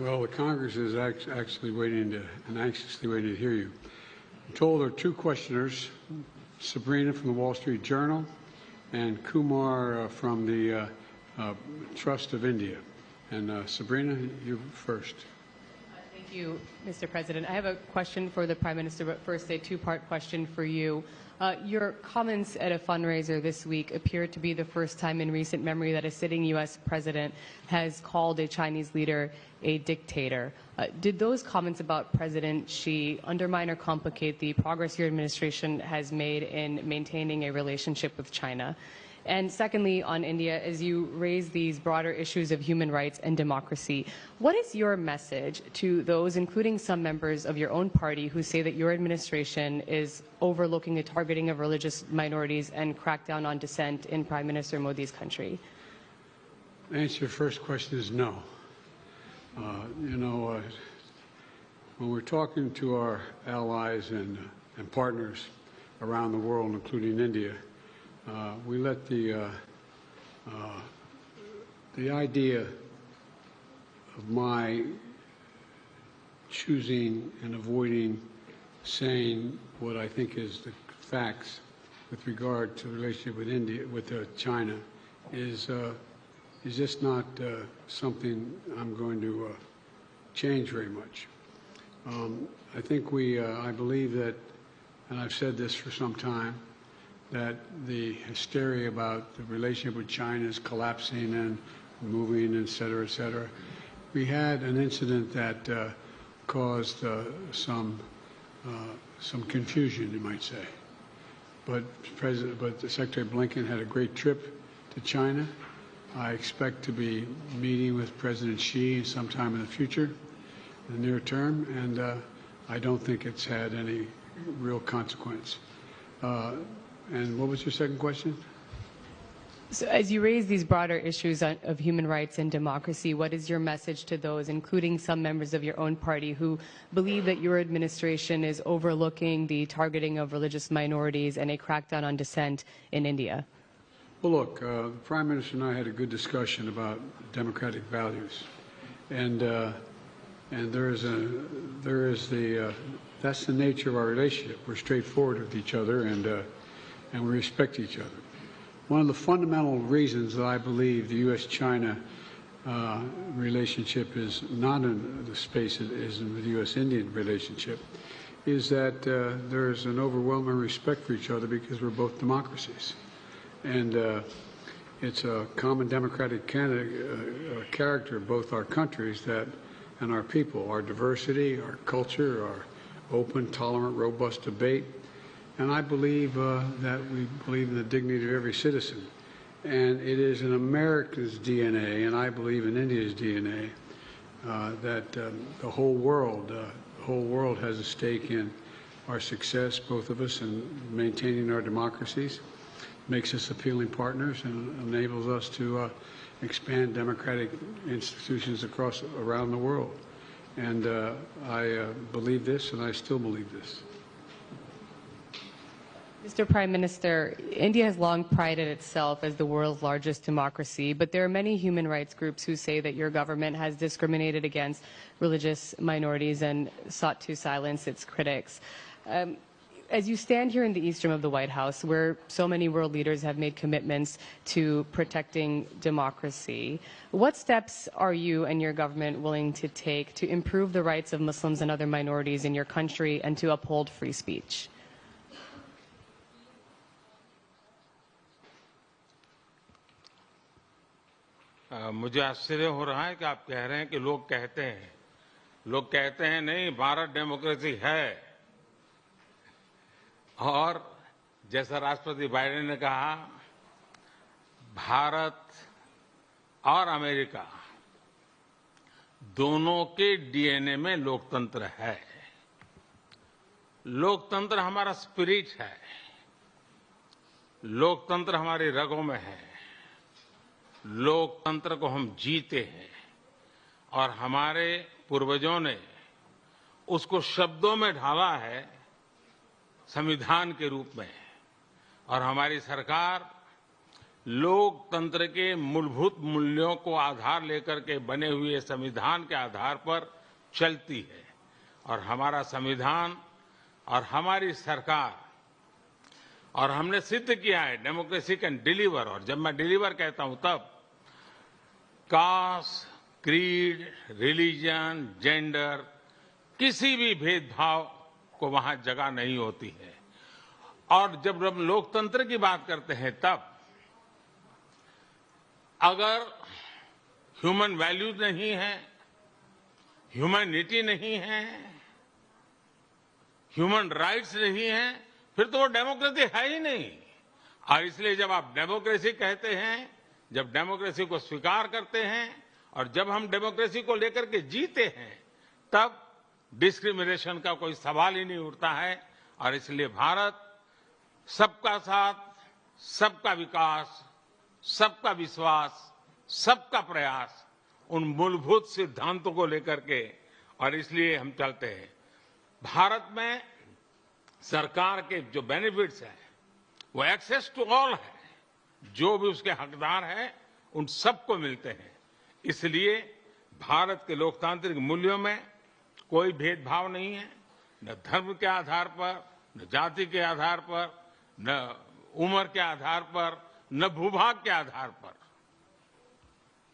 Well, the Congress is actually waiting and anxiously waiting to hear you. I'm told there are two questioners, Sabrina from the Wall Street Journal and Kumar from the Trust of India. And Sabrina, you first. Thank you, Mr. President. I have a question for the Prime Minister, but first a two-part question for you. Your comments at a fundraiser this week appear to be the first time in recent memory that a sitting U.S. president has called a Chinese leader a dictator. Did those comments about President Xi undermine or complicate the progress your administration has made in maintaining a relationship with China? And secondly, on India, as you raise these broader issues of human rights and democracy, what is your message to those, including some members of your own party, who say that your administration is overlooking the targeting of religious minorities and crackdown on dissent in Prime Minister Modi's country? The answer to your first question is no. When we're talking to our allies and partners around the world, including India, we let the idea of my choosing and avoiding saying what I think is the facts with regard to the relationship with India, with China, is just not something I'm going to change very much. I think I believe that, and I've said this for some time, that the hysteria about the relationship with China is collapsing and moving, et cetera, et cetera. We had an incident that caused some confusion, you might say. But Secretary Blinken had a great trip to China. I expect to be meeting with President Xi sometime in the future, in the near term, and I don't think it's had any real consequence. And what was your second question? So as you raise these broader issues of human rights and democracy, what is your message to those, including some members of your own party, who believe that your administration is overlooking the targeting of religious minorities and a crackdown on dissent in India? Well, look, the Prime Minister and I had a good discussion about democratic values, and that's the nature of our relationship. We're straightforward with each other, and we respect each other. One of the fundamental reasons that I believe the U.S.-China relationship is not in the space it is in the U.S.-Indian relationship is that there's an overwhelming respect for each other because we're both democracies. And it's a common democratic character of both our countries and our people, our diversity, our culture, our open, tolerant, robust debate. And I believe that we believe in the dignity of every citizen. And it is in America's DNA, and I believe in India's DNA, that the whole world has a stake in our success, both of us, in maintaining our democracies, makes us appealing partners, and enables us to expand democratic institutions around the world. And I believe this, and I still believe this. Mr. Prime Minister, India has long prided itself as the world's largest democracy, but there are many human rights groups who say that your government has discriminated against religious minorities and sought to silence its critics. As you stand here in the east room of the White House, where so many world leaders have made commitments to protecting democracy, what steps are you and your government willing to take to improve the rights of Muslims and other minorities in your country and to uphold free speech? मुझे आश्चर्य हो रहा है कि आप कह रहे हैं कि लोग कहते हैं नहीं, भारत डेमोक्रेसी है। और जैसा राष्ट्रपति बाइडेन ने कहा, भारत और अमेरिका दोनों के डीएनए में लोकतंत्र है। लोकतंत्र हमारा स्पिरिट है, लोकतंत्र हमारी रगों में है, लोकतंत्र को हम जीते हैं और हमारे पूर्वजों ने उसको शब्दों में ढाला है संविधान के रूप में। और हमारी सरकार लोकतंत्र के मूलभूत मूल्यों को आधार लेकर के बने हुए संविधान के आधार पर चलती है। और हमारा संविधान और हमारी सरकार, और हमने सिद्ध किया है डेमोक्रेसी कैन डिलीवर। और जब मैं डिलीवर कहता हूं तब कास्ट, क्रीड, रिलीजन, जेंडर, किसी भी भेदभाव को वहां जगह नहीं होती है। और जब हम लोकतंत्र की बात करते हैं तब अगर ह्यूमन वैल्यूज नहीं है, ह्यूमैनिटी नहीं है, ह्यूमन राइट्स नहीं है, फिर तो वो डेमोक्रेसी है ही नहीं। और इसलिए जब आप डेमोक्रेसी कहते हैं, जब डेमोक्रेसी को स्वीकार करते हैं और जब हम डेमोक्रेसी को लेकर के जीते हैं, तब डिस्क्रिमिनेशन का कोई सवाल ही नहीं उठता है। और इसलिए भारत सबका साथ, सबका विकास, सबका विश्वास, सबका प्रयास, उन मूलभूत सिद्धांतों को लेकर के, और इसलिए हम चलते हैं। भारत में सरकार के जो बेनिफिट्स हैं वो एक्सेस टू ऑल है, जो भी उसके हकदार हैं उन सबको मिलते हैं। इसलिए भारत के लोकतांत्रिक मूल्यों में कोई भेदभाव नहीं है, न धर्म के आधार पर, न जाति के आधार पर, न उम्र के आधार पर, न भूभाग के आधार पर।